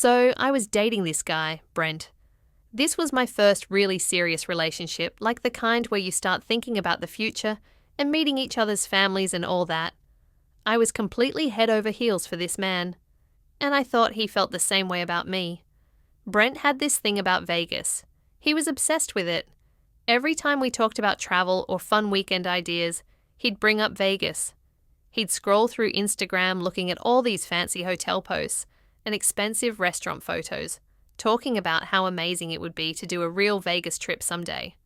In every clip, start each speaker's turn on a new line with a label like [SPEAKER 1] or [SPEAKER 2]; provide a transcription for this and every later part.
[SPEAKER 1] So I was dating this guy, Brent. This was my first really serious relationship, like the kind where you start thinking about the future and meeting each other's families and all that. I was completely head over heels for this man, and I thought he felt the same way about me. Brent had this thing about Vegas. He was obsessed with it. Every time we talked about travel or fun weekend ideas, he'd bring up Vegas. He'd scroll through Instagram looking at all these fancy hotel posts and expensive restaurant photos, talking about how amazing it would be to do a real Vegas trip someday.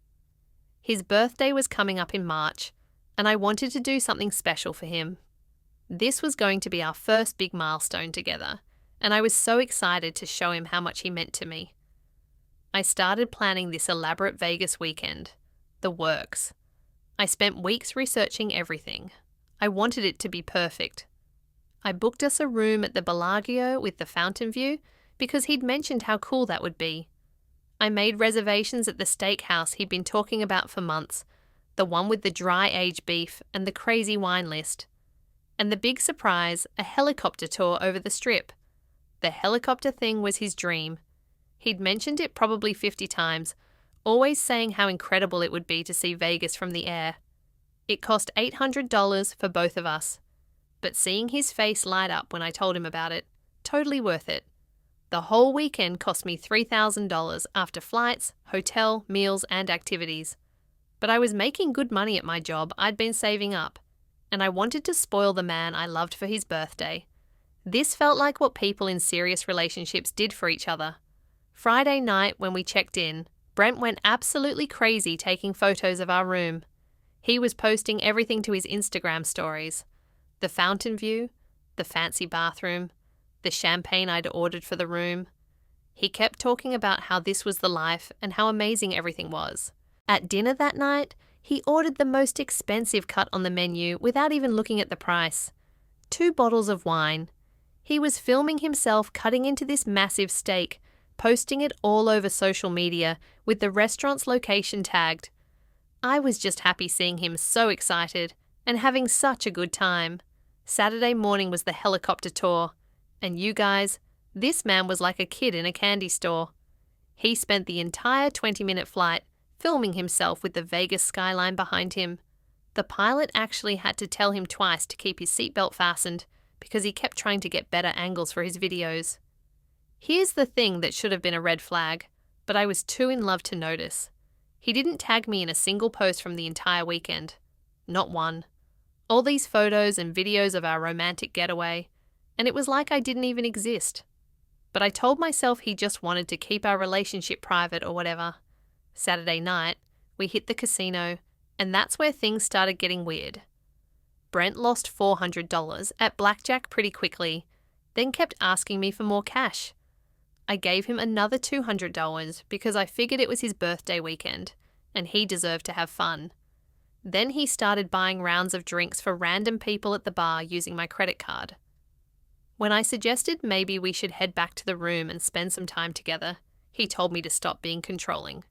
[SPEAKER 1] His birthday was coming up in March, and I wanted to do something special for him. This was going to be our first big milestone together, and I was so excited to show him how much he meant to me. I started planning this elaborate Vegas weekend, the works. I spent weeks researching everything. I wanted it to be perfect. I booked us a room at the Bellagio with the fountain view because he'd mentioned how cool that would be. I made reservations at the steakhouse he'd been talking about for months, the one with the dry-aged beef and the crazy wine list. And the big surprise, a helicopter tour over the Strip. The helicopter thing was his dream. He'd mentioned it probably 50 times, always saying how incredible it would be to see Vegas from the air. It cost $800 for both of us. But seeing his face light up when I told him about it, totally worth it. The whole weekend cost me $3,000 after flights, hotel, meals, and activities. But I was making good money at my job I'd been saving up, and I wanted to spoil the man I loved for his birthday. This felt like what people in serious relationships did for each other. Friday night, when we checked in, Brent went absolutely crazy taking photos of our room. He was posting everything to his Instagram stories. The fountain view, the fancy bathroom, the champagne I'd ordered for the room. He kept talking about how this was the life and how amazing everything was. At dinner that night, he ordered the most expensive cut on the menu without even looking at the price. 2 bottles of wine. He was filming himself cutting into this massive steak, posting it all over social media with the restaurant's location tagged. I was just happy seeing him so excited and having such a good time. Saturday morning was the helicopter tour. And you guys, this man was like a kid in a candy store. He spent the entire 20-minute flight filming himself with the Vegas skyline behind him. The pilot actually had to tell him twice to keep his seatbelt fastened because he kept trying to get better angles for his videos. Here's the thing that should have been a red flag, but I was too in love to notice. He didn't tag me in a single post from the entire weekend. Not one. All these photos and videos of our romantic getaway, and it was like I didn't even exist. But I told myself he just wanted to keep our relationship private or whatever. Saturday night, we hit the casino, and that's where things started getting weird. Brent lost $400 at blackjack pretty quickly, then kept asking me for more cash. I gave him another $200 because I figured it was his birthday weekend, and he deserved to have fun. Then he started buying rounds of drinks for random people at the bar using my credit card. When I suggested maybe we should head back to the room and spend some time together, he told me to stop being controlling.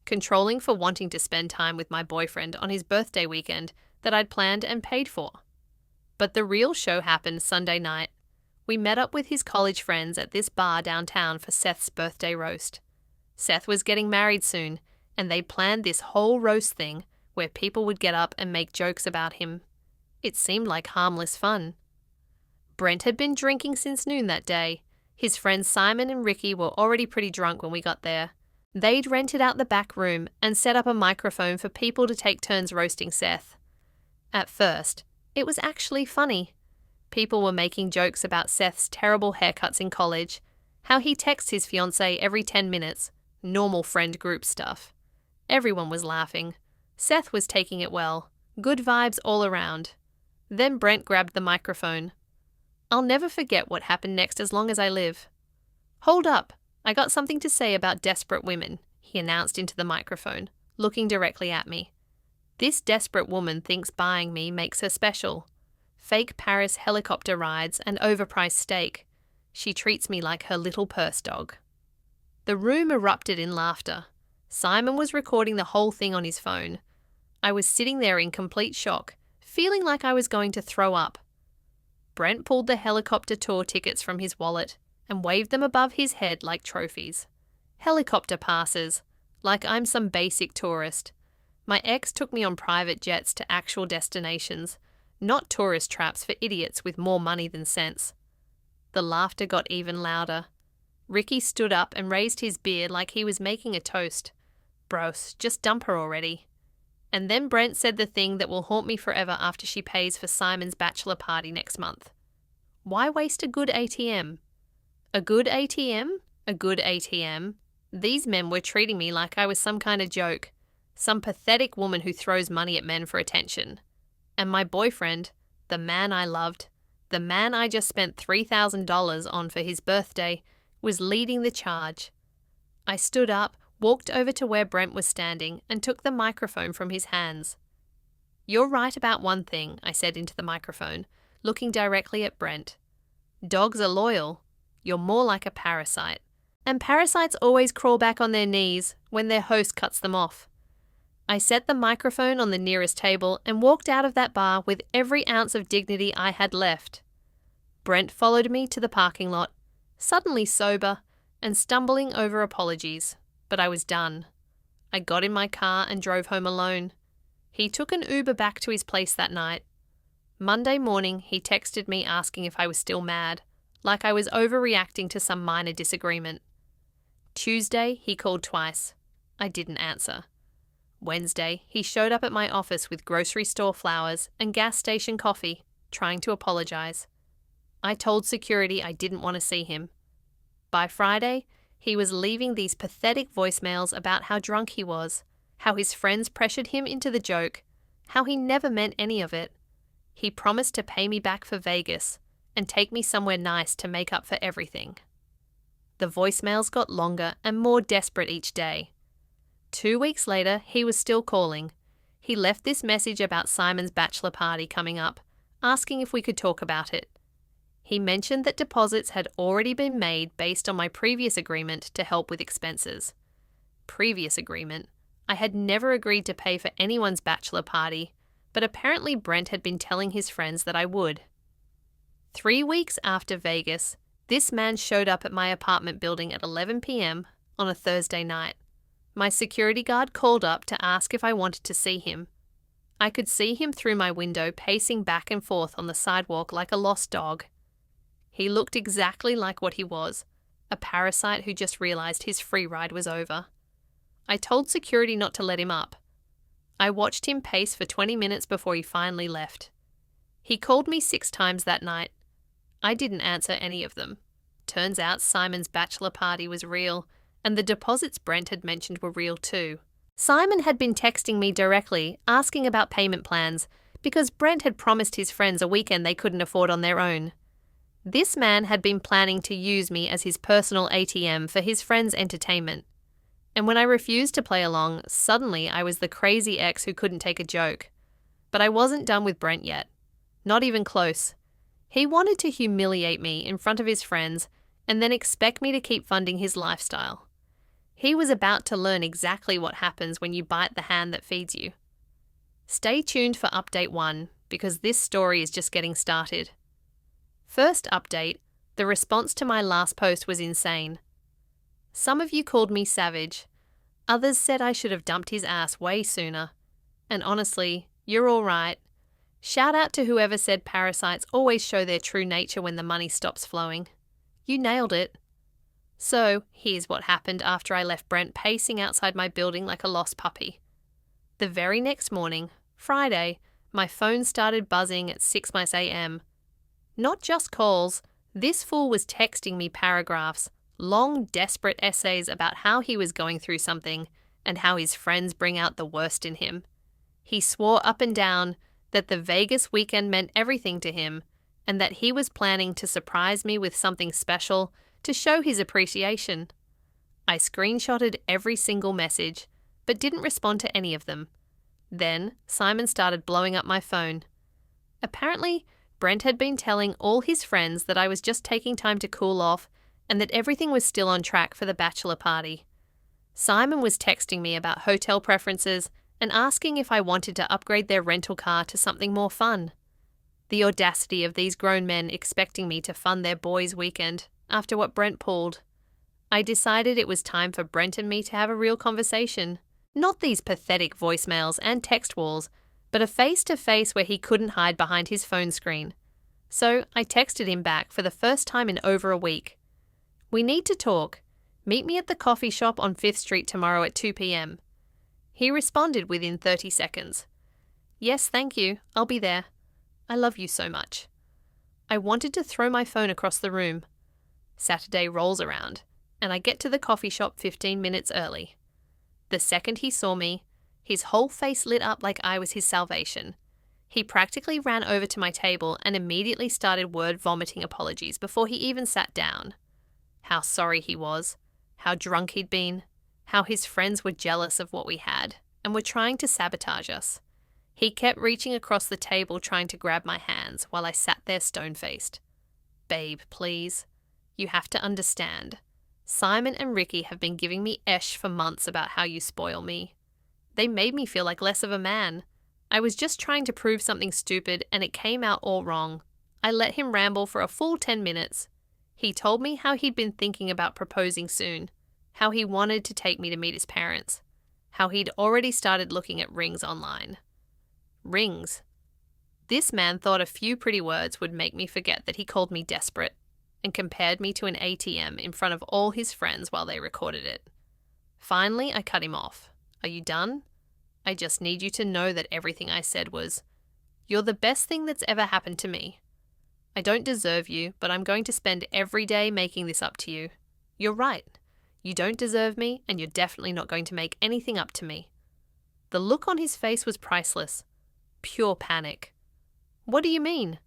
[SPEAKER 1] Controlling for wanting to spend time with my boyfriend on his birthday weekend that I'd planned and paid for. But the real show happened Sunday night. We met up with his college friends at this bar downtown for Seth's birthday roast. Seth was getting married soon, and they planned this whole roast thing where people would get up and make jokes about him. It seemed like harmless fun. Brent had been drinking since noon that day. His friends Simon and Ricky were already pretty drunk when we got there. They'd rented out the back room and set up a microphone for people to take turns roasting Seth. At first, it was actually funny. People were making jokes about Seth's terrible haircuts in college, how he texts his fiancée every 10 minutes, normal friend group stuff. Everyone was laughing. Seth was taking it well. Good vibes all around. Then Brent grabbed the microphone. I'll never forget what happened next as long as I live. Hold up, I got something to say about desperate women, he announced into the microphone, looking directly at me. This desperate woman thinks buying me makes her special. Fake Paris helicopter rides and overpriced steak. She treats me like her little purse dog. The room erupted in laughter. Simon was recording the whole thing on his phone. I was sitting there in complete shock, feeling like I was going to throw up. Brent pulled the helicopter tour tickets from his wallet and waved them above his head like trophies. Helicopter passes, like I'm some basic tourist. My ex took me on private jets to actual destinations, not tourist traps for idiots with more money than sense. The laughter got even louder. Ricky stood up and raised his beard like he was making a toast. Bros, just dump her already. And then Brent said the thing that will haunt me forever after she pays for Simon's bachelor party next month. Why waste a good ATM? A good ATM? A good ATM? These men were treating me like I was some kind of joke, some pathetic woman who throws money at men for attention. And my boyfriend, the man I loved, the man I just spent $3,000 on for his birthday, was leading the charge. I stood up, walked over to where Brent was standing, and took the microphone from his hands. "You're right about one thing," I said into the microphone, looking directly at Brent. "Dogs are loyal. You're more like a parasite. And parasites always crawl back on their knees when their host cuts them off." I set the microphone on the nearest table and walked out of that bar with every ounce of dignity I had left. Brent followed me to the parking lot, suddenly sober and stumbling over apologies, but I was done. I got in my car and drove home alone. He took an Uber back to his place that night. Monday morning, he texted me asking if I was still mad, like I was overreacting to some minor disagreement. Tuesday, he called twice. I didn't answer. Wednesday, he showed up at my office with grocery store flowers and gas station coffee, trying to apologize. I told security I didn't want to see him. By Friday, he was leaving these pathetic voicemails about how drunk he was, how his friends pressured him into the joke, how he never meant any of it. He promised to pay me back for Vegas and take me somewhere nice to make up for everything. The voicemails got longer and more desperate each day. 2 weeks later, he was still calling. He left this message about Simon's bachelor party coming up, asking if we could talk about it. He mentioned that deposits had already been made based on my previous agreement to help with expenses. Previous agreement? I had never agreed to pay for anyone's bachelor party, but apparently Brent had been telling his friends that I would. 3 weeks after Vegas, this man showed up at my apartment building at 11 p.m. on a Thursday night. My security guard called up to ask if I wanted to see him. I could see him through my window pacing back and forth on the sidewalk like a lost dog. He looked exactly like what he was, a parasite who just realized his free ride was over. I told security not to let him up. I watched him pace for 20 minutes before he finally left. He called me 6 times that night. I didn't answer any of them. Turns out Simon's bachelor party was real, and the deposits Brent had mentioned were real too. Simon had been texting me directly, asking about payment plans, because Brent had promised his friends a weekend they couldn't afford on their own. This man had been planning to use me as his personal ATM for his friends' entertainment. And when I refused to play along, suddenly I was the crazy ex who couldn't take a joke. But I wasn't done with Brent yet. Not even close. He wanted to humiliate me in front of his friends and then expect me to keep funding his lifestyle. He was about to learn exactly what happens when you bite the hand that feeds you. Stay tuned for update 1, because this story is just getting started. First update, the response to my last post was insane. Some of you called me savage. Others said I should have dumped his ass way sooner. And honestly, you're all right. Shout out to whoever said parasites always show their true nature when the money stops flowing. You nailed it. So, here's what happened after I left Brent pacing outside my building like a lost puppy. The very next morning, Friday, my phone started buzzing at 6 a.m. Not just calls, this fool was texting me paragraphs, long, desperate essays about how he was going through something and how his friends bring out the worst in him. He swore up and down that the Vegas weekend meant everything to him and that he was planning to surprise me with something special to show his appreciation. I screenshotted every single message, but didn't respond to any of them. Then, Simon started blowing up my phone. Apparently, Brent had been telling all his friends that I was just taking time to cool off and that everything was still on track for the bachelor party. Simon was texting me about hotel preferences and asking if I wanted to upgrade their rental car to something more fun. The audacity of these grown men expecting me to fund their boys' weekend. after what Brent pulled. I decided it was time for Brent and me to have a real conversation. Not these pathetic voicemails and text walls, but a face-to-face where he couldn't hide behind his phone screen. So I texted him back for the first time in over a week. "We need to talk. Meet me at the coffee shop on 5th Street tomorrow at 2 p.m. He responded within 30 seconds. "Yes, thank you. I'll be there. I love you so much." I wanted to throw my phone across the room. Saturday rolls around, and I get to the coffee shop 15 minutes early. The second he saw me, his whole face lit up like I was his salvation. He practically ran over to my table and immediately started word-vomiting apologies before he even sat down. How sorry he was, how drunk he'd been, how his friends were jealous of what we had and were trying to sabotage us. He kept reaching across the table trying to grab my hands while I sat there stone-faced. "Babe, please. You have to understand. Simon and Ricky have been giving me esh for months about how you spoil me. They made me feel like less of a man. I was just trying to prove something stupid and it came out all wrong. I let him ramble for a full 10 minutes. He told me how he'd been thinking about proposing soon, how he wanted to take me to meet his parents, how he'd already started looking at rings online." Rings. This man thought a few pretty words would make me forget that he called me desperate and compared me to an ATM in front of all his friends while they recorded it. Finally, I cut him off. "Are you done? I just need you to know that everything I said was, 'You're the best thing that's ever happened to me. I don't deserve you, but I'm going to spend every day making this up to you. You're right. You don't deserve me, and you're definitely not going to make anything up to me.'" The look on his face was priceless. Pure panic. "What do you mean?"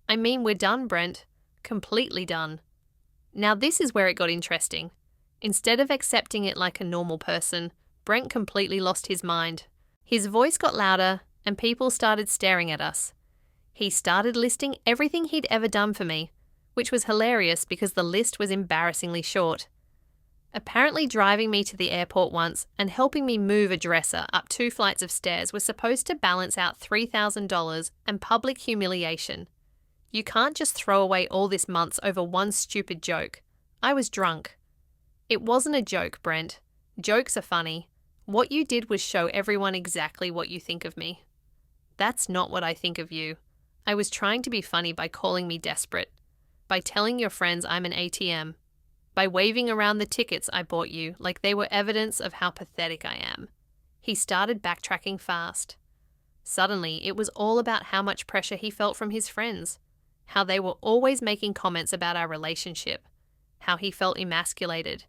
[SPEAKER 1] "I mean we're done, Brent. Completely done." Now this is where it got interesting. Instead of accepting it like a normal person, Brent completely lost his mind. His voice got louder, and people started staring at us. He started listing everything he'd ever done for me, which was hilarious because the list was embarrassingly short. Apparently driving me to the airport once and helping me move a dresser up 2 flights of stairs was supposed to balance out $3,000 and public humiliation. You can't just throw away all this months over one stupid joke. I was drunk. It wasn't a joke, Brent. Jokes are funny. What you did was show everyone exactly what you think of me. That's not what I think of you. I was trying to be funny by calling me desperate, by telling your friends I'm an ATM, by waving around the tickets I bought you like they were evidence of how pathetic I am. He started backtracking fast. Suddenly, it was all about how much pressure he felt from his friends, how they were always making comments about our relationship, how he felt emasculated.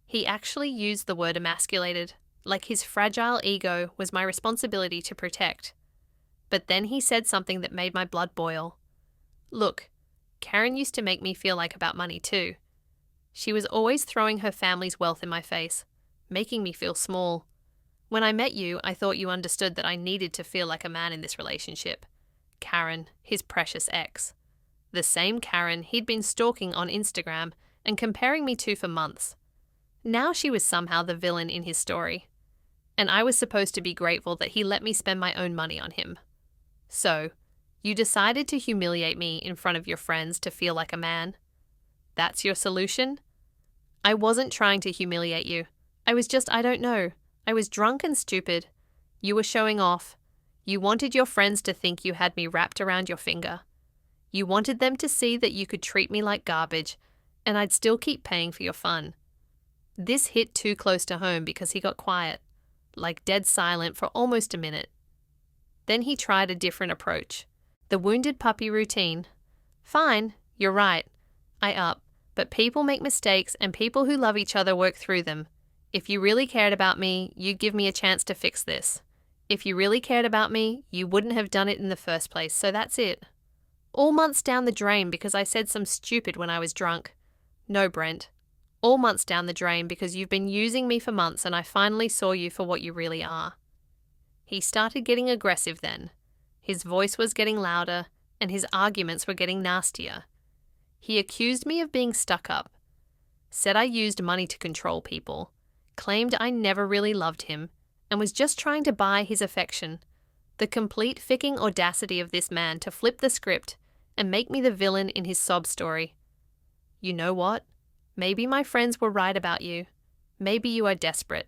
[SPEAKER 1] He actually used the word emasculated, like his fragile ego was my responsibility to protect. But then he said something that made my blood boil. "Look, Karen used to make me feel like about money too. She was always throwing her family's wealth in my face, making me feel small. When I met you, I thought you understood that I needed to feel like a man in this relationship. Karen, his precious ex. The same Karen he'd been stalking on Instagram and comparing me to for months. Now she was somehow the villain in his story. And I was supposed to be grateful that he let me spend my own money on him. So, you decided to humiliate me in front of your friends to feel like a man? That's your solution?" I wasn't trying to humiliate you. I don't know. I was drunk and stupid. You were showing off. You wanted your friends to think you had me wrapped around your finger. You wanted them to see that you could treat me like garbage, and I'd still keep paying for your fun. This hit too close to home because he got quiet, like dead silent for almost a minute. Then he tried a different approach. The wounded puppy routine. "Fine, you're right. I up. But people make mistakes and people who love each other work through them. If you really cared about me, you'd give me a chance to fix this. If you really cared about me, you wouldn't have done it in the first place, so that's it. All months down the drain because I said some stupid when I was drunk. No, Brent. All months down the drain because you've been using me for months and I finally saw you for what you really are." He started getting aggressive then. His voice was getting louder and his arguments were getting nastier. He accused me of being stuck up, said I used money to control people, claimed I never really loved him, and was just trying to buy his affection. The complete ficking audacity of this man to flip the script and make me the villain in his sob story. You know what? Maybe my friends were right about you. Maybe you are desperate.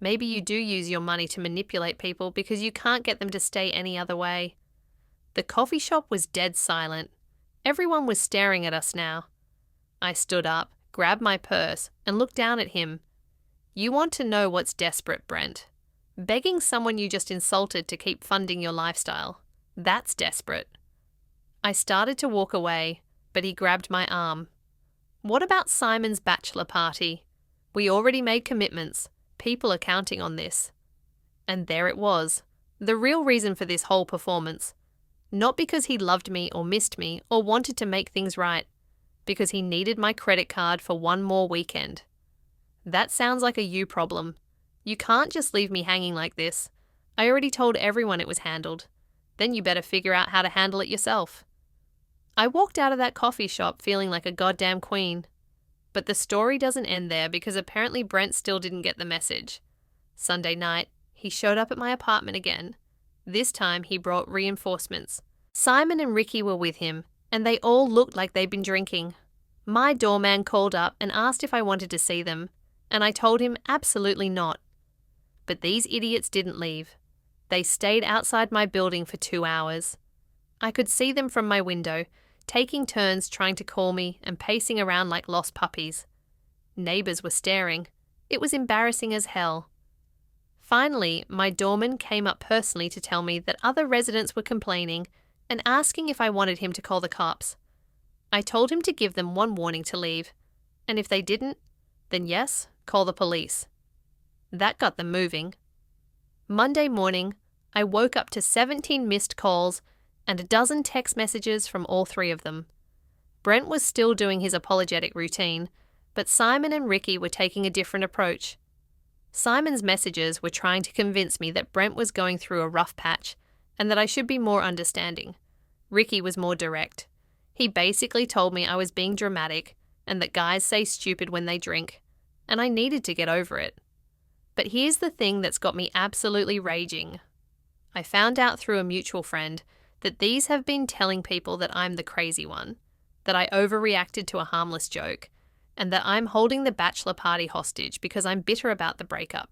[SPEAKER 1] Maybe you do use your money to manipulate people because you can't get them to stay any other way. The coffee shop was dead silent. Everyone was staring at us now. I stood up, grabbed my purse, and looked down at him. You want to know what's desperate, Brent? Begging someone you just insulted to keep funding your lifestyle. That's desperate. I started to walk away, but he grabbed my arm. What about Simon's bachelor party? We already made commitments. People are counting on this. And there it was, the real reason for this whole performance. Not because he loved me or missed me or wanted to make things right, because he needed my credit card for one more weekend. That sounds like a you problem. You can't just leave me hanging like this. I already told everyone it was handled. Then you better figure out how to handle it yourself. I walked out of that coffee shop feeling like a goddamn queen. But the story doesn't end there because apparently Brent still didn't get the message. Sunday night, he showed up at my apartment again. This time he brought reinforcements. Simon and Ricky were with him, and they all looked like they'd been drinking. My doorman called up and asked if I wanted to see them, and I told him absolutely not. But these idiots didn't leave. They stayed outside my building for 2 hours. I could see them from my window, taking turns trying to call me and pacing around like lost puppies. Neighbours were staring. It was embarrassing as hell. Finally, my doorman came up personally to tell me that other residents were complaining and asking if I wanted him to call the cops. I told him to give them one warning to leave, and if they didn't, then yes, call the police. That got them moving. Monday morning, I woke up to 17 missed calls and a dozen text messages from all 3 of them. Brent was still doing his apologetic routine, but Simon and Ricky were taking a different approach. Simon's messages were trying to convince me that Brent was going through a rough patch and that I should be more understanding. Ricky was more direct. He basically told me I was being dramatic and that guys say stupid when they drink, and I needed to get over it. But here's the thing that's got me absolutely raging. I found out through a mutual friend that these have been telling people that I'm the crazy one, that I overreacted to a harmless joke, and that I'm holding the bachelor party hostage because I'm bitter about the breakup.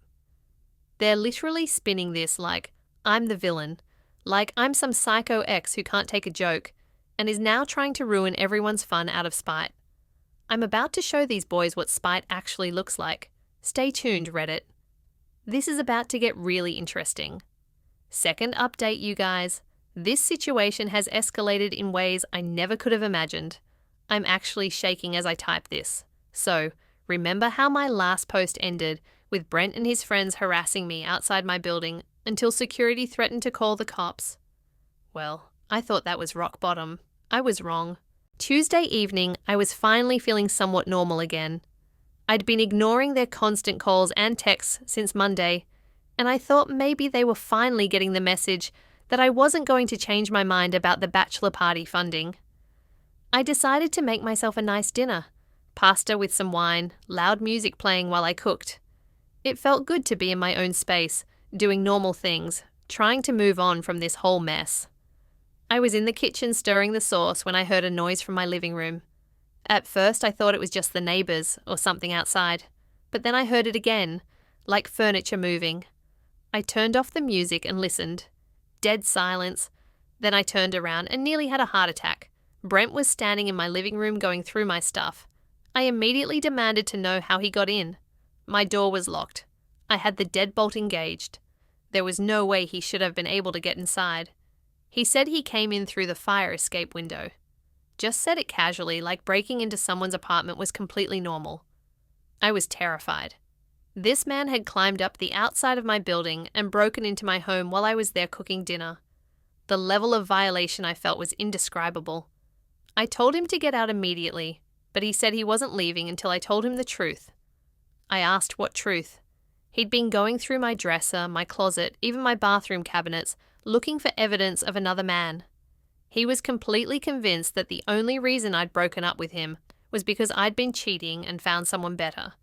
[SPEAKER 1] They're literally spinning this like I'm the villain, like I'm some psycho ex who can't take a joke and is now trying to ruin everyone's fun out of spite. I'm about to show these boys what spite actually looks like. Stay tuned, Reddit. This is about to get really interesting. Second update, you guys. This situation has escalated in ways I never could have imagined. I'm actually shaking as I type this. So, remember how my last post ended with Brent and his friends harassing me outside my building until security threatened to call the cops? Well, I thought that was rock bottom. I was wrong. Tuesday evening, I was finally feeling somewhat normal again. I'd been ignoring their constant calls and texts since Monday, and I thought maybe they were finally getting the message that I wasn't going to change my mind about the bachelor party funding. I decided to make myself a nice dinner. Pasta with some wine, loud music playing while I cooked. It felt good to be in my own space, doing normal things, trying to move on from this whole mess. I was in the kitchen stirring the sauce when I heard a noise from my living room. At first I thought it was just the neighbours or something outside, but then I heard it again, like furniture moving. I turned off the music and listened. Dead silence. Then I turned around and nearly had a heart attack. Brent was standing in my living room going through my stuff. I immediately demanded to know how he got in. My door was locked. I had the deadbolt engaged. There was no way he should have been able to get inside. He said he came in through the fire escape window. Just said it casually, like breaking into someone's apartment was completely normal. I was terrified. This man had climbed up the outside of my building and broken into my home while I was there cooking dinner. The level of violation I felt was indescribable. I told him to get out immediately, but he said he wasn't leaving until I told him the truth. I asked what truth. He'd been going through my dresser, my closet, even my bathroom cabinets, looking for evidence of another man. He was completely convinced that the only reason I'd broken up with him was because I'd been cheating and found someone better.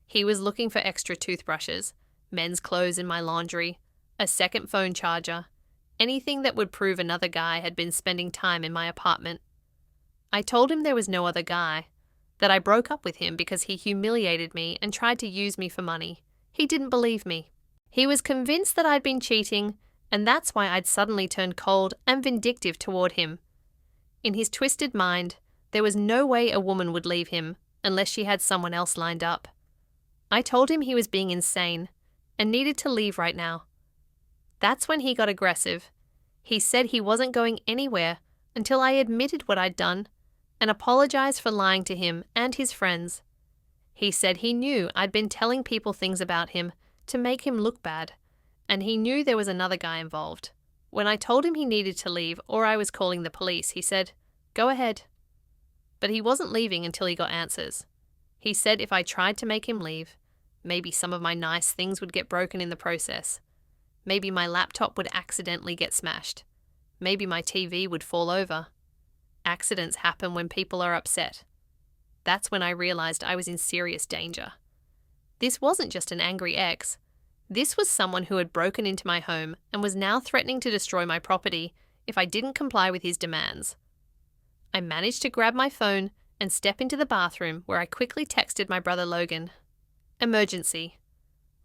[SPEAKER 1] He was looking for extra toothbrushes, men's clothes in my laundry, a second phone charger, anything that would prove another guy had been spending time in my apartment. I told him there was no other guy. that I broke up with him because he humiliated me and tried to use me for money. He didn't believe me. He was convinced that I'd been cheating, and that's why I'd suddenly turned cold and vindictive toward him. In his twisted mind, there was no way a woman would leave him unless she had someone else lined up. I told him he was being insane and needed to leave right now. That's when he got aggressive. He said he wasn't going anywhere until I admitted what I'd done and apologized for lying to him and his friends. He said he knew I'd been telling people things about him to make him look bad, and he knew there was another guy involved. When I told him he needed to leave or I was calling the police, he said, "Go ahead." But he wasn't leaving until he got answers. He said if I tried to make him leave, maybe some of my nice things would get broken in the process. Maybe my laptop would accidentally get smashed. Maybe my TV would fall over. Accidents happen when people are upset. That's when I realized I was in serious danger. This wasn't just an angry ex. This was someone who had broken into my home and was now threatening to destroy my property if I didn't comply with his demands. I managed to grab my phone and step into the bathroom, where I quickly texted my brother Logan. Emergency.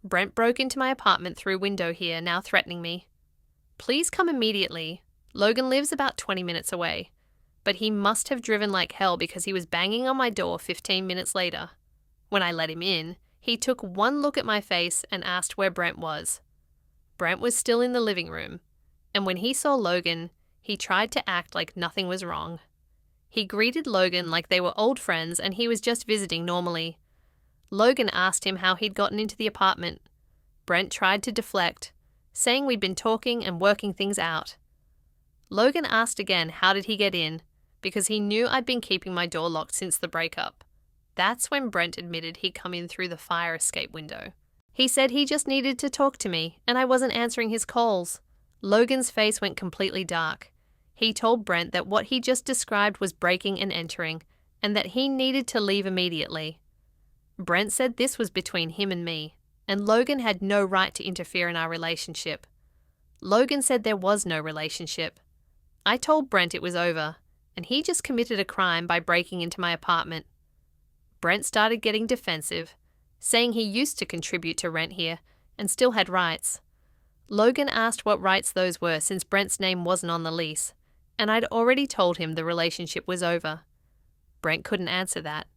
[SPEAKER 1] Brent broke into my apartment through window here, now threatening me. Please come immediately. Logan lives about 20 minutes away, but he must have driven like hell because he was banging on my door 15 minutes later. When I let him in, he took one look at my face and asked where Brent was. Brent was still in the living room, and when he saw Logan, he tried to act like nothing was wrong. He greeted Logan like they were old friends and he was just visiting normally. Logan asked him how he'd gotten into the apartment. Brent tried to deflect, saying we'd been talking and working things out. Logan asked again how did he get in, because he knew I'd been keeping my door locked since the breakup. That's when Brent admitted he'd come in through the fire escape window. He said he just needed to talk to me and I wasn't answering his calls. Logan's face went completely dark. He told Brent that what he just described was breaking and entering, and that he needed to leave immediately. Brent said this was between him and me, and Logan had no right to interfere in our relationship. Logan said there was no relationship. I told Brent it was over, and he just committed a crime by breaking into my apartment. Brent started getting defensive, saying he used to contribute to rent here and still had rights. Logan asked what rights those were since Brent's name wasn't on the lease, and I'd already told him the relationship was over. Brent couldn't answer that.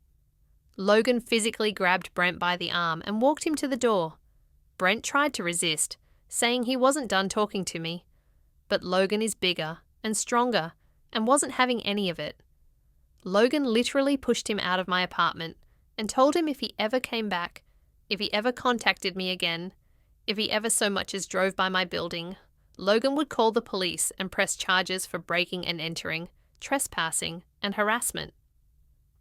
[SPEAKER 1] Logan physically grabbed Brent by the arm and walked him to the door. Brent tried to resist, saying he wasn't done talking to me. But Logan is bigger and stronger and wasn't having any of it. Logan literally pushed him out of my apartment and told him if he ever came back, if he ever contacted me again, if he ever so much as drove by my building, Logan would call the police and press charges for breaking and entering, trespassing, and harassment.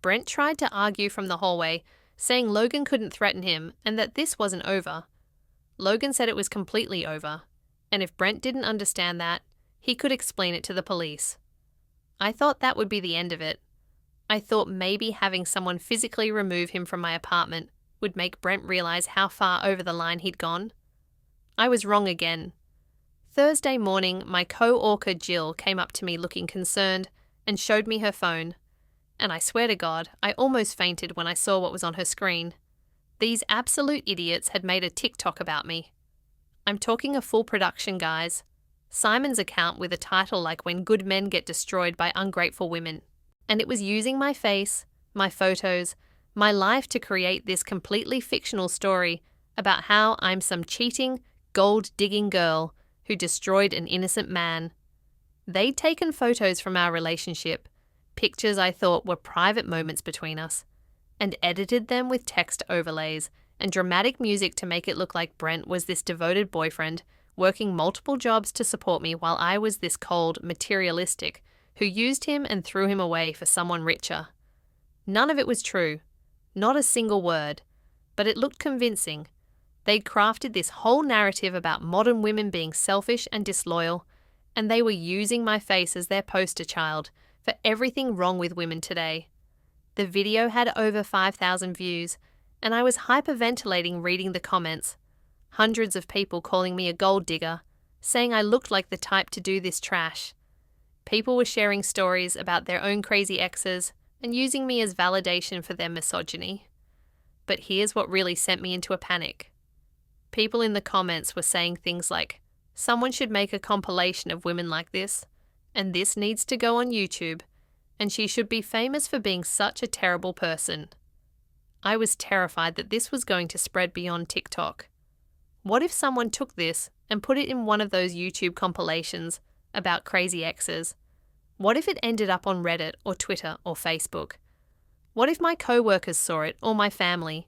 [SPEAKER 1] Brent tried to argue from the hallway, saying Logan couldn't threaten him and that this wasn't over. Logan said it was completely over, and if Brent didn't understand that, he could explain it to the police. I thought that would be the end of it. I thought maybe having someone physically remove him from my apartment would make Brent realize how far over the line he'd gone. I was wrong again. Thursday morning, my co-author Jill came up to me looking concerned and showed me her phone. And I swear to God, I almost fainted when I saw what was on her screen. These absolute idiots had made a TikTok about me. I'm talking a full production, guys. Simon's account with a title like "When Good Men Get Destroyed by Ungrateful Women." And it was using my face, my photos, my life to create this completely fictional story about how I'm some cheating, gold-digging girl who destroyed an innocent man. They'd taken photos from our relationship, pictures I thought were private moments between us, and edited them with text overlays and dramatic music to make it look like Brent was this devoted boyfriend working multiple jobs to support me while I was this cold, materialistic who used him and threw him away for someone richer. None of it was true, not a single word, but it looked convincing. They'd crafted this whole narrative about modern women being selfish and disloyal, and they were using my face as their poster child for everything wrong with women today. The video had over 5,000 views, and I was hyperventilating reading the comments. Hundreds of people calling me a gold digger, saying I looked like the type to do this trash. People were sharing stories about their own crazy exes and using me as validation for their misogyny. But here's what really sent me into a panic. People in the comments were saying things like, "Someone should make a compilation of women like this, and this needs to go on YouTube, and she should be famous for being such a terrible person." I was terrified that this was going to spread beyond TikTok. What if someone took this and put it in one of those YouTube compilations about crazy exes? What if it ended up on Reddit or Twitter or Facebook? What if my co-workers saw it or my family?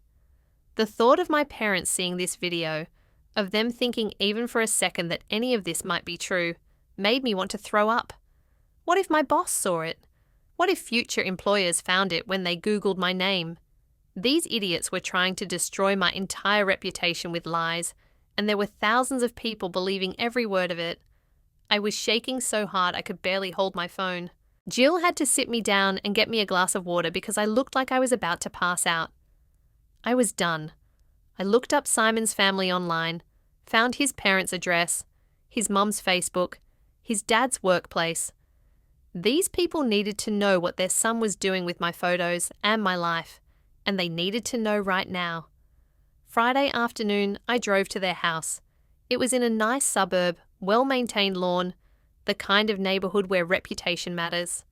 [SPEAKER 1] The thought of my parents seeing this video, of them thinking even for a second that any of this might be true, made me want to throw up. What if my boss saw it? What if future employers found it when they Googled my name? These idiots were trying to destroy my entire reputation with lies, and there were thousands of people believing every word of it. I was shaking so hard I could barely hold my phone. Jill had to sit me down and get me a glass of water because I looked like I was about to pass out. I was done. I looked up Simon's family online, found his parents' address, his mum's Facebook, his dad's workplace. These people needed to know what their son was doing with my photos and my life, and they needed to know right now. Friday afternoon, I drove to their house. It was in a nice suburb, well-maintained lawn, the kind of neighbourhood where reputation matters.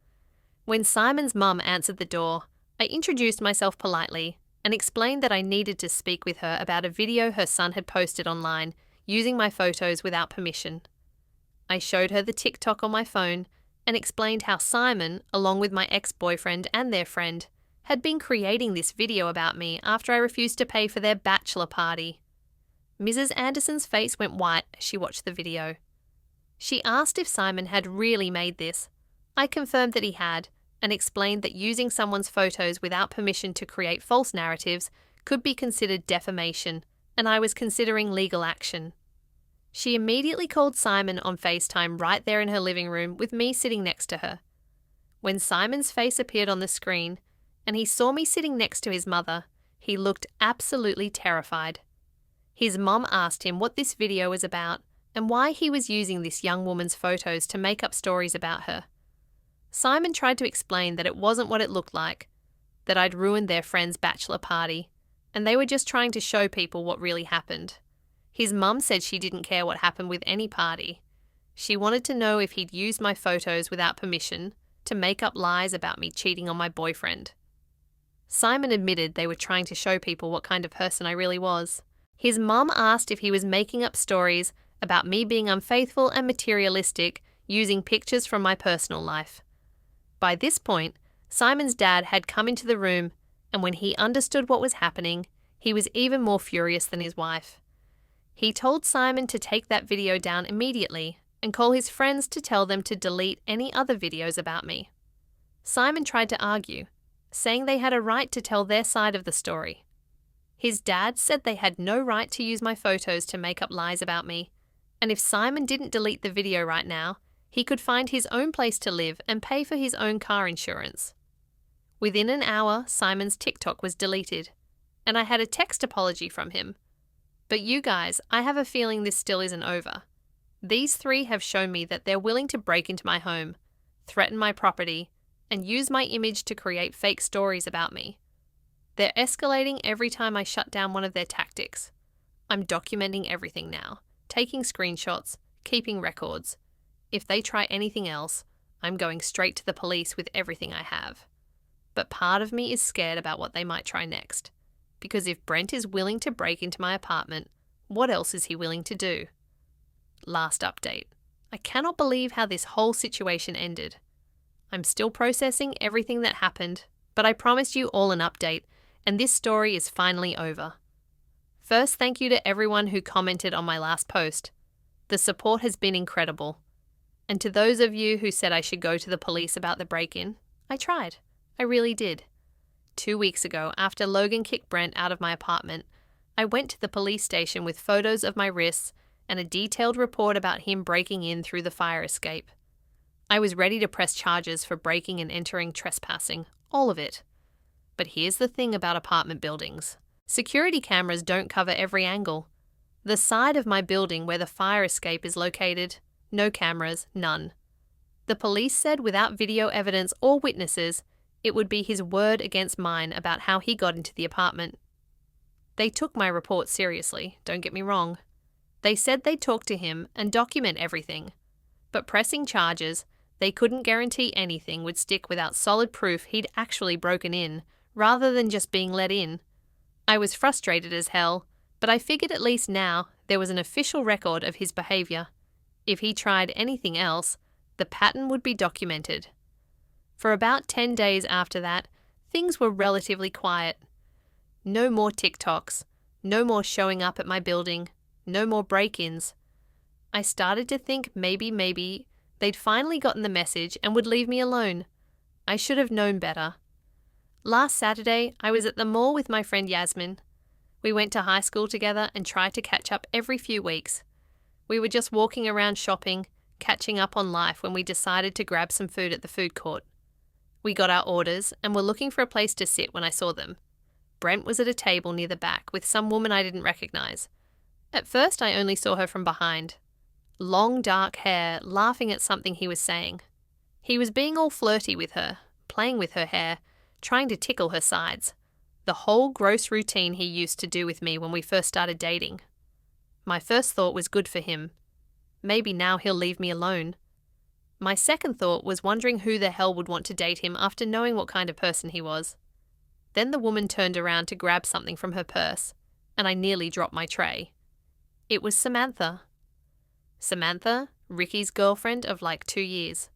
[SPEAKER 1] When Simon's mum answered the door, I introduced myself politely and explained that I needed to speak with her about a video her son had posted online using my photos without permission. I showed her the TikTok on my phone and explained how Simon, along with my ex-boyfriend and their friend, had been creating this video about me after I refused to pay for their bachelor party. Mrs. Anderson's face went white as she watched the video. She asked if Simon had really made this. I confirmed that he had, and explained that using someone's photos without permission to create false narratives could be considered defamation, and I was considering legal action. She immediately called Simon on FaceTime right there in her living room with me sitting next to her. When Simon's face appeared on the screen, and he saw me sitting next to his mother, he looked absolutely terrified. His mum asked him what this video was about and why he was using this young woman's photos to make up stories about her. Simon tried to explain that it wasn't what it looked like, that I'd ruined their friend's bachelor party, and they were just trying to show people what really happened. His mum said she didn't care what happened with any party. She wanted to know if he'd used my photos without permission to make up lies about me cheating on my boyfriend. Simon admitted they were trying to show people what kind of person I really was. His mum asked if he was making up stories about me being unfaithful and materialistic using pictures from my personal life. By this point, Simon's dad had come into the room, and when he understood what was happening, he was even more furious than his wife. He told Simon to take that video down immediately and call his friends to tell them to delete any other videos about me. Simon tried to argue, saying they had a right to tell their side of the story. His dad said they had no right to use my photos to make up lies about me, and if Simon didn't delete the video right now, he could find his own place to live and pay for his own car insurance. Within an hour, Simon's TikTok was deleted, and I had a text apology from him. But you guys, I have a feeling this still isn't over. These three have shown me that they're willing to break into my home, threaten my property, and use my image to create fake stories about me. They're escalating every time I shut down one of their tactics. I'm documenting everything now, taking screenshots, keeping records. If they try anything else, I'm going straight to the police with everything I have. But part of me is scared about what they might try next. Because if Brent is willing to break into my apartment, what else is he willing to do? Last update. I cannot believe how this whole situation ended. I'm still processing everything that happened, but I promised you all an update, and this story is finally over. First, thank you to everyone who commented on my last post. The support has been incredible. And to those of you who said I should go to the police about the break-in, I tried. I really did. 2 weeks ago, after Logan kicked Brent out of my apartment, I went to the police station with photos of my wrists and a detailed report about him breaking in through the fire escape. I was ready to press charges for breaking and entering trespassing, all of it. But here's the thing about apartment buildings. Security cameras don't cover every angle. The side of my building where the fire escape is located, no cameras, none. The police said without video evidence or witnesses, It would be his word against mine about how he got into the apartment. They took my report seriously, don't get me wrong. They said they'd talk to him and document everything. But pressing charges, they couldn't guarantee anything would stick without solid proof he'd actually broken in, rather than just being let in. I was frustrated as hell, but I figured at least now there was an official record of his behaviour. If he tried anything else, the pattern would be documented. For about 10 days after that, things were relatively quiet. No more TikToks, no more showing up at my building, no more break-ins. I started to think maybe they'd finally gotten the message and would leave me alone. I should have known better. Last Saturday, I was at the mall with my friend Yasmin. We went to high school together and tried to catch up every few weeks. We were just walking around shopping, catching up on life when we decided to grab some food at the food court. We got our orders and were looking for a place to sit when I saw them. Brent was at a table near the back with some woman I didn't recognise. At first I only saw her from behind. Long dark hair, laughing at something he was saying. He was being all flirty with her, playing with her hair, trying to tickle her sides. The whole gross routine he used to do with me when we first started dating. My first thought was good for him. Maybe now he'll leave me alone. My second thought was wondering who the hell would want to date him after knowing what kind of person he was. Then the woman turned around to grab something from her purse, and I nearly dropped my tray. It was Samantha. Samantha, Ricky's girlfriend of like 2 years.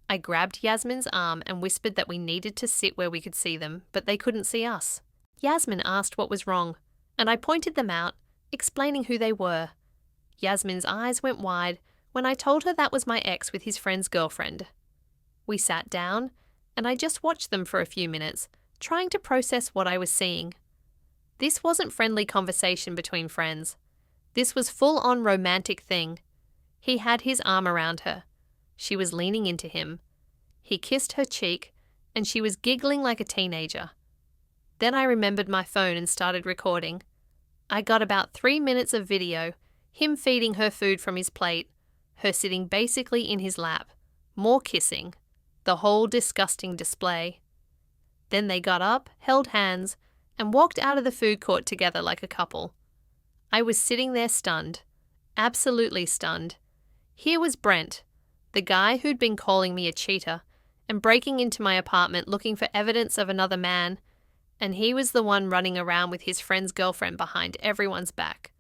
[SPEAKER 1] I grabbed Yasmin's arm and whispered that we needed to sit where we could see them, but they couldn't see us. Yasmin asked what was wrong, and I pointed them out, explaining who they were. Yasmin's eyes went wide when I told her that was my ex with his friend's girlfriend. We sat down, and I just watched them for a few minutes, trying to process what I was seeing. This wasn't friendly conversation between friends. This was full-on romantic thing. He had his arm around her. She was leaning into him. He kissed her cheek, and she was giggling like a teenager. Then I remembered my phone and started recording. I got about 3 minutes of video, him feeding her food from his plate, her sitting basically in his lap, more kissing, the whole disgusting display. Then they got up, held hands, and walked out of the food court together like a couple. I was sitting there stunned, absolutely stunned. Here was Brent, the guy who'd been calling me a cheater and breaking into my apartment looking for evidence of another man, and he was the one running around with his friend's girlfriend behind everyone's back.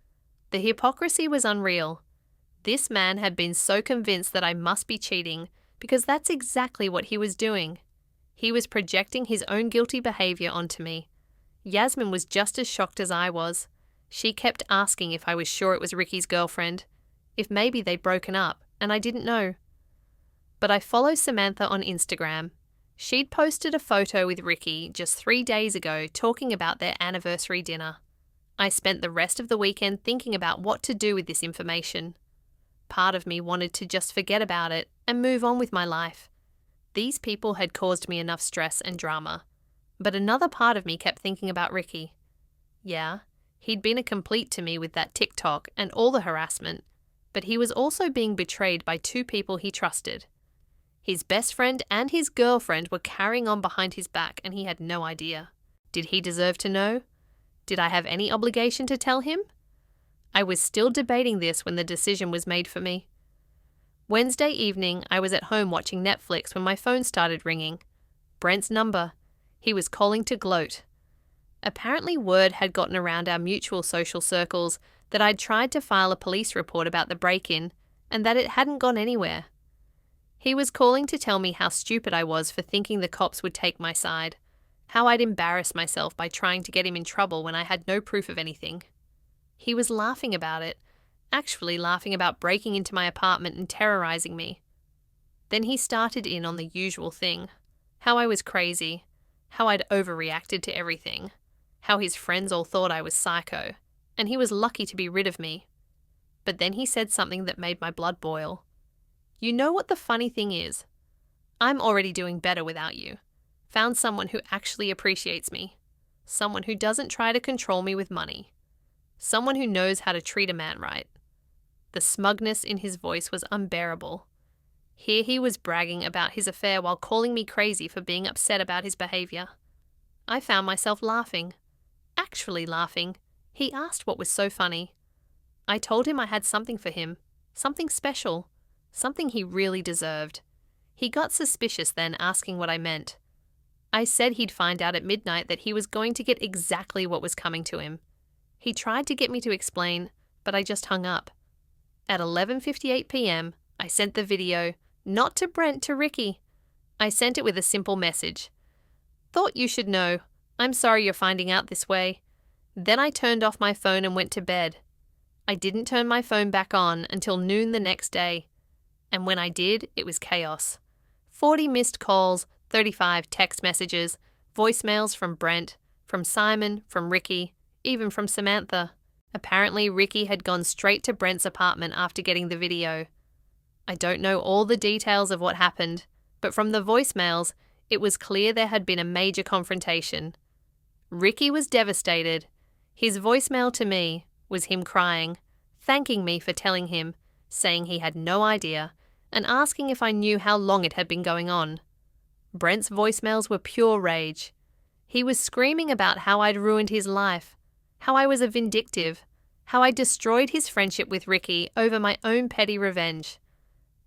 [SPEAKER 1] The hypocrisy was unreal. This man had been so convinced that I must be cheating because that's exactly what he was doing. He was projecting his own guilty behaviour onto me. Yasmin was just as shocked as I was. She kept asking if I was sure it was Ricky's girlfriend, if maybe they'd broken up, and I didn't know. But I follow Samantha on Instagram. She'd posted a photo with Ricky just 3 days ago talking about their anniversary dinner. I spent the rest of the weekend thinking about what to do with this information. Part of me wanted to just forget about it and move on with my life. These people had caused me enough stress and drama. But another part of me kept thinking about Ricky. Yeah, he'd been a complete to me with that TikTok and all the harassment, but he was also being betrayed by 2 people he trusted. His best friend and his girlfriend were carrying on behind his back and he had no idea. Did he deserve to know? Did I have any obligation to tell him? I was still debating this when the decision was made for me. Wednesday evening, I was at home watching Netflix when my phone started ringing. Brent's number. He was calling to gloat. Apparently word had gotten around our mutual social circles that I'd tried to file a police report about the break-in and that it hadn't gone anywhere. He was calling to tell me how stupid I was for thinking the cops would take my side, how I'd embarrassed myself by trying to get him in trouble when I had no proof of anything. He was laughing about it, actually laughing about breaking into my apartment and terrorizing me. Then he started in on the usual thing, how I was crazy, how I'd overreacted to everything, how his friends all thought I was psycho, and he was lucky to be rid of me. But then he said something that made my blood boil. You know what the funny thing is? I'm already doing better without you. Found someone who actually appreciates me. Someone who doesn't try to control me with money. Someone who knows how to treat a man right. The smugness in his voice was unbearable. Here he was bragging about his affair while calling me crazy for being upset about his behaviour. I found myself laughing. Actually laughing. He asked what was so funny. I told him I had something for him. Something special. Something he really deserved. He got suspicious then, asking what I meant. I said he'd find out at midnight that he was going to get exactly what was coming to him. He tried to get me to explain, but I just hung up. At 11:58 p.m, I sent the video, not to Brent, to Ricky. I sent it with a simple message. Thought you should know. I'm sorry you're finding out this way. Then I turned off my phone and went to bed. I didn't turn my phone back on until noon the next day. And when I did, it was chaos. 40 missed calls, 35 text messages, voicemails from Brent, from Simon, from Ricky, even from Samantha. Apparently, Ricky had gone straight to Brent's apartment after getting the video. I don't know all the details of what happened, but from the voicemails, it was clear there had been a major confrontation. Ricky was devastated. His voicemail to me was him crying, thanking me for telling him, saying he had no idea, and asking if I knew how long it had been going on. Brent's voicemails were pure rage. He was screaming about how I'd ruined his life, how I was a vindictive, how I destroyed his friendship with Ricky over my own petty revenge.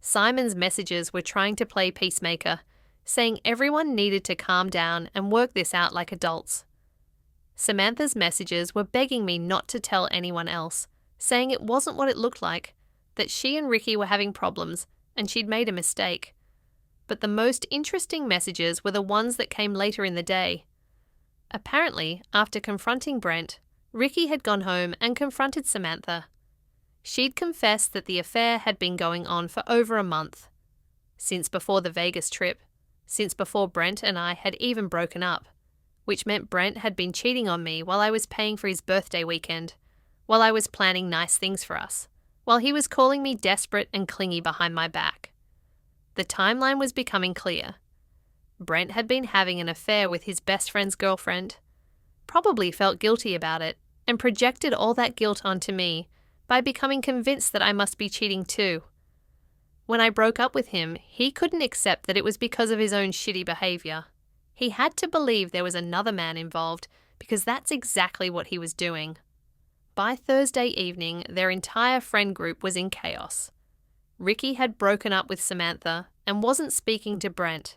[SPEAKER 1] Simon's messages were trying to play peacemaker, saying everyone needed to calm down and work this out like adults. Samantha's messages were begging me not to tell anyone else, saying it wasn't what it looked like, that she and Ricky were having problems and she'd made a mistake. But the most interesting messages were the ones that came later in the day. Apparently, after confronting Brent, Ricky had gone home and confronted Samantha. She'd confessed that the affair had been going on for over a month. Since before the Vegas trip, since before Brent and I had even broken up, which meant Brent had been cheating on me while I was paying for his birthday weekend, while I was planning nice things for us, while he was calling me desperate and clingy behind my back. The timeline was becoming clear. Brent had been having an affair with his best friend's girlfriend, probably felt guilty about it, and projected all that guilt onto me by becoming convinced that I must be cheating too. When I broke up with him, he couldn't accept that it was because of his own shitty behaviour. He had to believe there was another man involved, because that's exactly what he was doing. By Thursday evening, their entire friend group was in chaos. Ricky had broken up with Samantha and wasn't speaking to Brent.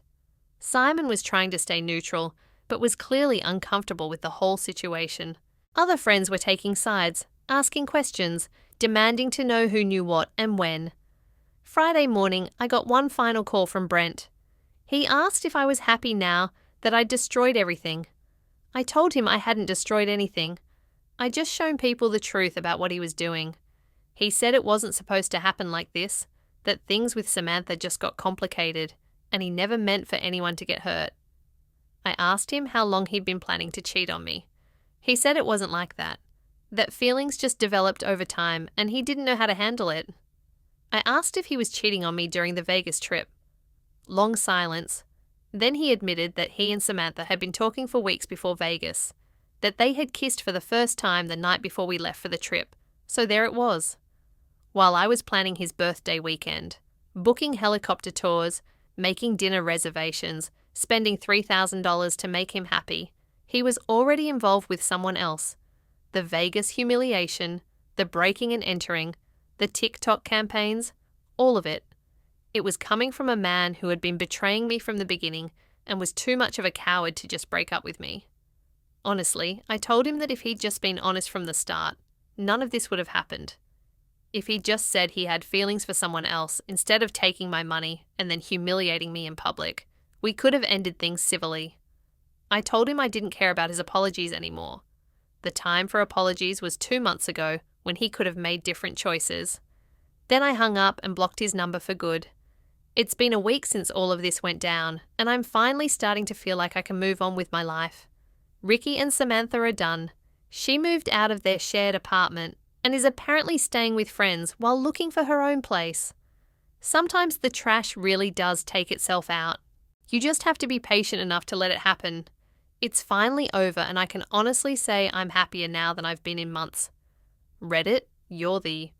[SPEAKER 1] Simon was trying to stay neutral, but was clearly uncomfortable with the whole situation. Other friends were taking sides, asking questions, demanding to know who knew what and when. Friday morning, I got one final call from Brent. He asked if I was happy now that I'd destroyed everything. I told him I hadn't destroyed anything. I'd just shown people the truth about what he was doing. He said it wasn't supposed to happen like this, that things with Samantha just got complicated, and he never meant for anyone to get hurt. I asked him how long he'd been planning to cheat on me. He said it wasn't like that feelings just developed over time and he didn't know how to handle it. I asked if he was cheating on me during the Vegas trip. Long silence. Then he admitted that he and Samantha had been talking for weeks before Vegas, that they had kissed for the first time the night before we left for the trip, so there it was. While I was planning his birthday weekend, booking helicopter tours, making dinner reservations, spending $3,000 to make him happy, he was already involved with someone else. The Vegas humiliation, the breaking and entering, the TikTok campaigns, all of it. It was coming from a man who had been betraying me from the beginning and was too much of a coward to just break up with me. Honestly, I told him that if he'd just been honest from the start, none of this would have happened. If he'd just said he had feelings for someone else instead of taking my money and then humiliating me in public, we could have ended things civilly. I told him I didn't care about his apologies anymore. The time for apologies was 2 months ago when he could have made different choices. Then I hung up and blocked his number for good. It's been a week since all of this went down, and I'm finally starting to feel like I can move on with my life. Ricky and Samantha are done. She moved out of their shared apartment and is apparently staying with friends while looking for her own place. Sometimes the trash really does take itself out. You just have to be patient enough to let it happen. It's finally over and I can honestly say I'm happier now than I've been in months. Reddit, you're the